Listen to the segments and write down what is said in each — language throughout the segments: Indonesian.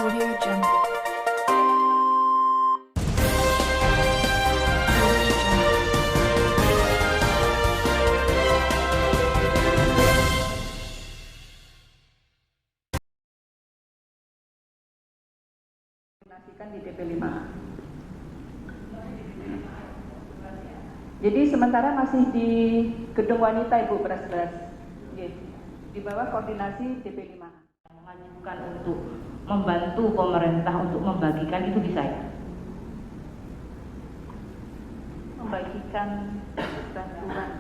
Audio Jungle. Di DP5. Jadi sementara masih di gedung wanita Ibu beras-beras. Di bawah koordinasi DP5. Mengajukan untuk membantu pemerintah untuk membagikan itu bisa ya? Membagikan bantuan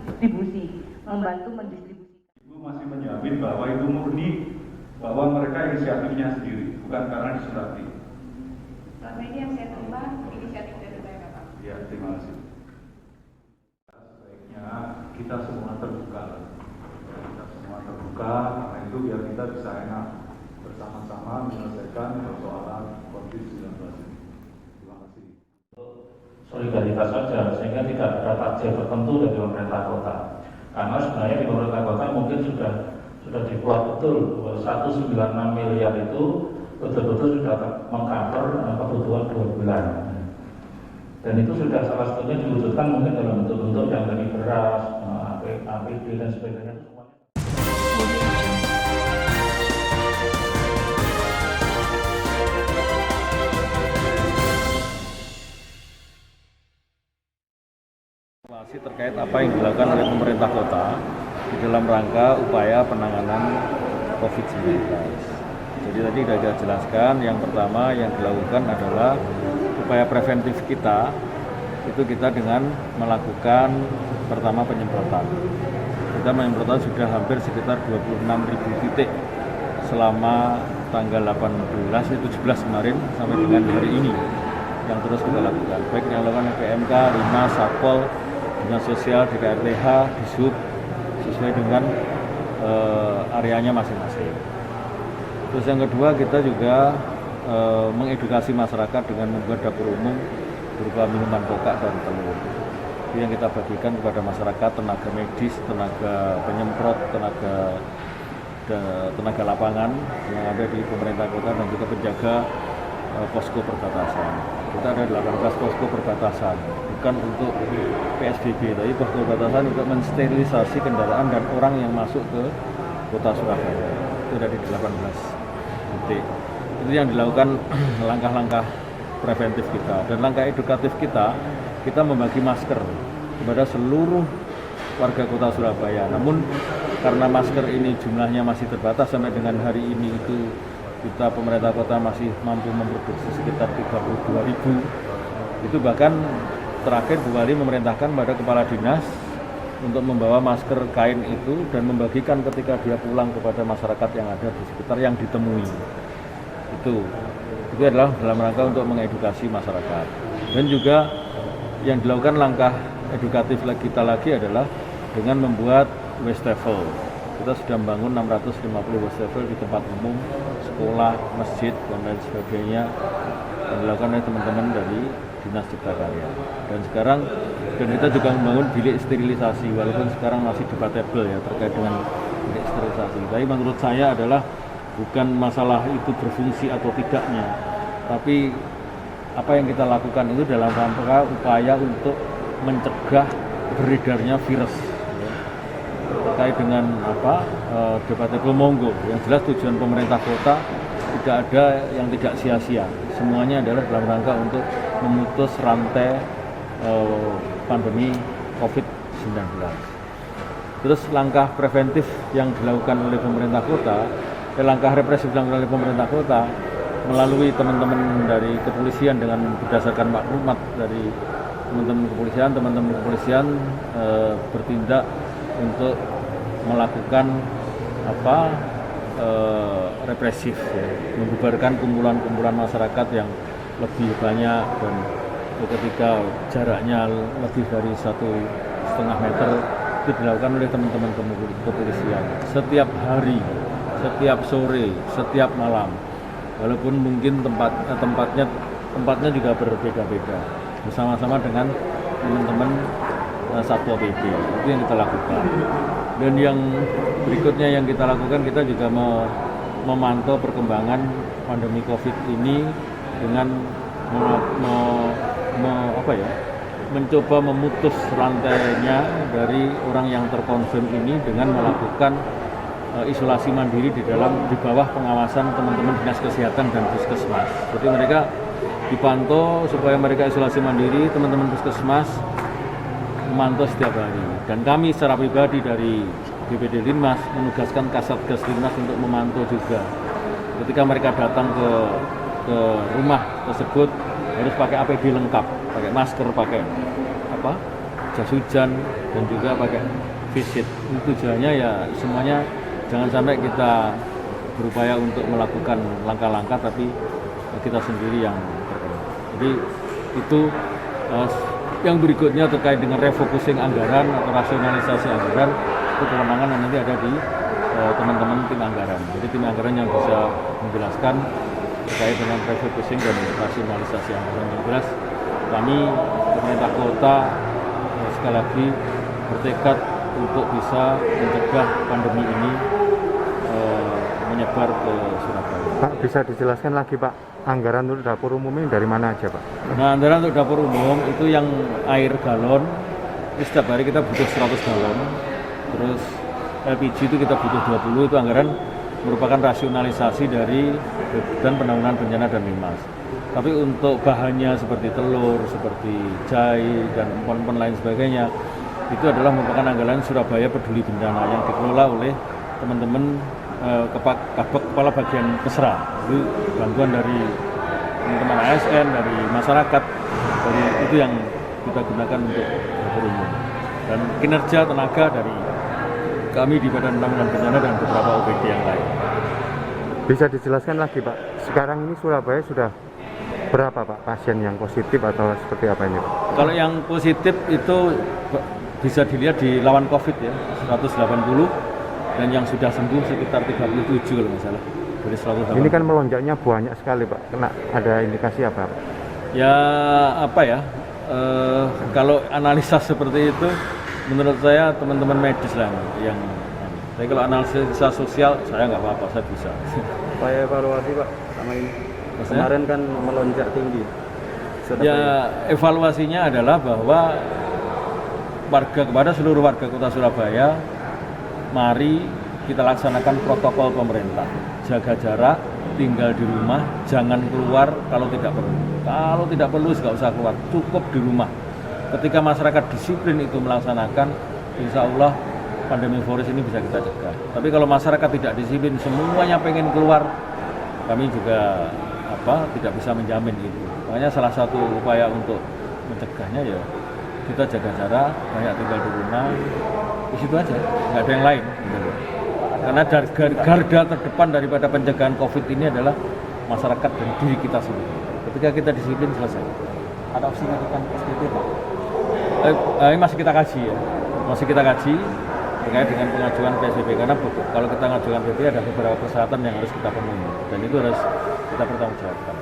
Distribusi, membantu mendistribusikan. Ibu masih menjamin bahwa itu murni bahwa mereka inisiatifnya sendiri, bukan karena disurati. Selama ini yang saya terima inisiatif dari mereka, Pak. Ya, terima kasih. Sebaiknya kita semua terbuka. Karena itu biar kita bisa enak bersama-sama menyelesaikan persoalan COVID-19 ini. Terima kasih. Solidaritas saja, sehingga tidak ada takjil tertentu dari pemerintah kota. Karena sebenarnya di pemerintah kota mungkin sudah dibuat betul 196 miliar itu betul-betul sudah mengcover kebutuhan 2 bulan. Dan itu sudah salah satunya diwujudkan mungkin dalam bentuk-bentuk yang dari beras, APD dan sebagainya. Terkait apa yang dilakukan oleh pemerintah kota di dalam rangka upaya penanganan COVID-19. Jadi tadi sudah kita jelaskan, yang pertama yang dilakukan adalah upaya preventif kita, itu kita dengan melakukan pertama penyemprotan. Kita menyemprotan sudah hampir sekitar 26.000 titik selama tanggal 18, 17 kemarin sampai dengan hari ini yang terus kita lakukan. Baik yang dilakukan PMK, Dinas, Satpol, Dinas Sosial, DKRTH, Disub, sesuai dengan areanya masing-masing. Terus yang kedua kita juga mengedukasi masyarakat dengan membuat dapur umum berupa minuman kokak dan telur. Itu yang kita bagikan kepada masyarakat, tenaga medis, tenaga penyemprot, tenaga lapangan yang ada di pemerintah kota dan juga penjaga posko perbatasan. Kita ada 18 posko perbatasan, bukan untuk PSBB, tapi posko perbatasan untuk mensterilisasi kendaraan dan orang yang masuk ke kota Surabaya. Itu ada di 18 titik. Itu yang dilakukan langkah-langkah preventif kita. Dan langkah edukatif kita membagi masker kepada seluruh warga kota Surabaya. Namun karena masker ini jumlahnya masih terbatas, sampai dengan hari ini itu kita pemerintah kota masih mampu memproduksi sekitar 32.000. Itu bahkan terakhir Bu Wali memerintahkan pada kepala dinas untuk membawa masker kain itu dan membagikan ketika dia pulang kepada masyarakat yang ada di sekitar yang ditemui. Itu adalah dalam rangka untuk mengedukasi masyarakat. Dan juga yang dilakukan langkah edukatif kita lagi adalah dengan membuat wastafel. Kita sudah membangun 650 wastafel di tempat umum, sekolah, masjid, dan lain sebagainya yang dilakukan oleh teman-teman dari Dinas Cipta Karya. Dan kita juga membangun bilik sterilisasi, walaupun sekarang masih debatable ya terkait dengan bilik sterilisasi. Tapi menurut saya adalah bukan masalah itu berfungsi atau tidaknya, tapi apa yang kita lakukan itu dalam rangka upaya untuk mencegah beredarnya virus. Terkait dengan debatable monggo, yang jelas tujuan pemerintah kota tidak ada yang tidak sia-sia, semuanya adalah dalam rangka untuk memutus rantai pandemi COVID-19. Terus langkah preventif yang dilakukan oleh pemerintah kota, langkah represif yang dilakukan oleh pemerintah kota melalui teman-teman dari kepolisian dengan berdasarkan maklumat dari teman-teman kepolisian bertindak untuk melakukan represif ya, membubarkan kumpulan-kumpulan masyarakat yang lebih banyak, dan ketika jaraknya lebih dari 1,5 meter itu dilakukan oleh teman-teman kepolisian setiap hari, setiap sore, setiap malam, walaupun mungkin tempatnya juga berbeda-beda, bersama-sama dengan teman-teman Satpol PP. Itu yang kita lakukan. Dan yang berikutnya yang kita lakukan, kita juga memantau perkembangan pandemi COVID ini dengan mencoba memutus rantainya dari orang yang terkonfirm ini dengan melakukan isolasi mandiri di bawah pengawasan teman-teman dinas kesehatan dan puskesmas. Jadi mereka dipantau supaya mereka isolasi mandiri, teman-teman puskesmas memantau setiap hari. Dan kami secara pribadi dari BPD Linmas menugaskan Kasatgas Linmas untuk memantau juga. Ketika mereka datang ke rumah tersebut harus pakai APD lengkap, pakai masker, pakai jas hujan, dan juga pakai face shield. Tujuannya ya semuanya jangan sampai kita berupaya untuk melakukan langkah-langkah tapi kita sendiri yang terkena. Jadi itu yang berikutnya terkait dengan refocusing anggaran atau rasionalisasi anggaran, itu kewenangan yang nanti ada di teman-teman tim anggaran. Jadi tim anggaran yang bisa menjelaskan terkait dengan refocusing dan rasionalisasi anggaran. Yang jelas kami pemerintah kota sekali lagi bertekad untuk bisa mencegah pandemi ini menyebar ke Surabaya. Pak, bisa dijelaskan lagi Pak, anggaran untuk dapur umum ini dari mana aja Pak? Nah, anggaran untuk dapur umum itu yang air galon, itu setiap hari kita butuh 100 galon. Terus LPG itu kita butuh 20, itu anggaran merupakan rasionalisasi dari dan penanggulangan bencana dan Linmas. Tapi untuk bahannya seperti telur, seperti jahe, dan empon-empon lain sebagainya, itu adalah merupakan anggaran Surabaya Peduli Bencana yang dikelola oleh teman-teman kepala bagian Kesra. Itu bantuan dari teman-teman ASN, dari masyarakat, dari itu yang kita gunakan untuk dapur umum. Dan kinerja tenaga dari kami di Badan Penanggulangan Bencana dan beberapa OPD yang lain. Bisa dijelaskan lagi Pak, sekarang ini Surabaya sudah berapa Pak pasien yang positif atau seperti apa ini Pak? Kalau yang positif itu bisa dilihat di lawan COVID ya, 180, dan yang sudah sembuh sekitar 37 kalau nggak salah, dari 180. Ini kan melonjaknya banyak sekali Pak, kena ada indikasi apa Pak? Ya kalau analisa seperti itu menurut saya teman-teman medis lah yang tapi kalau analisa sosial saya nggak apa-apa, saya bisa. Upaya evaluasi Pak sama ini kemarin kan melonjak tinggi. Ya evaluasinya adalah bahwa kepada seluruh warga kota Surabaya, mari kita laksanakan protokol pemerintah, jaga jarak, tinggal di rumah, jangan keluar kalau tidak perlu. Kalau tidak perlu nggak usah keluar, cukup di rumah. Ketika masyarakat disiplin itu melaksanakan, insya Allah pandemi virus ini bisa kita cegah. Tapi kalau masyarakat tidak disiplin, semuanya pengen keluar, kami juga tidak bisa menjamin itu. Makanya salah satu upaya untuk mencegahnya ya kita jaga jarak, banyak tinggal di rumah, di situ aja, nggak ada yang lain. Karena garda terdepan daripada pencegahan COVID ini adalah masyarakat dan diri kita sendiri. Ketika kita disiplin, selesai. Ada opsi ngajukan SPP Pak? Ini masih kita kaji ya, masih kita kaji terkait dengan pengajuan PSBB, karena kalau kita mengajukan PSBB ada beberapa persyaratan yang harus kita penuhi dan itu harus kita pertanggungjawabkan.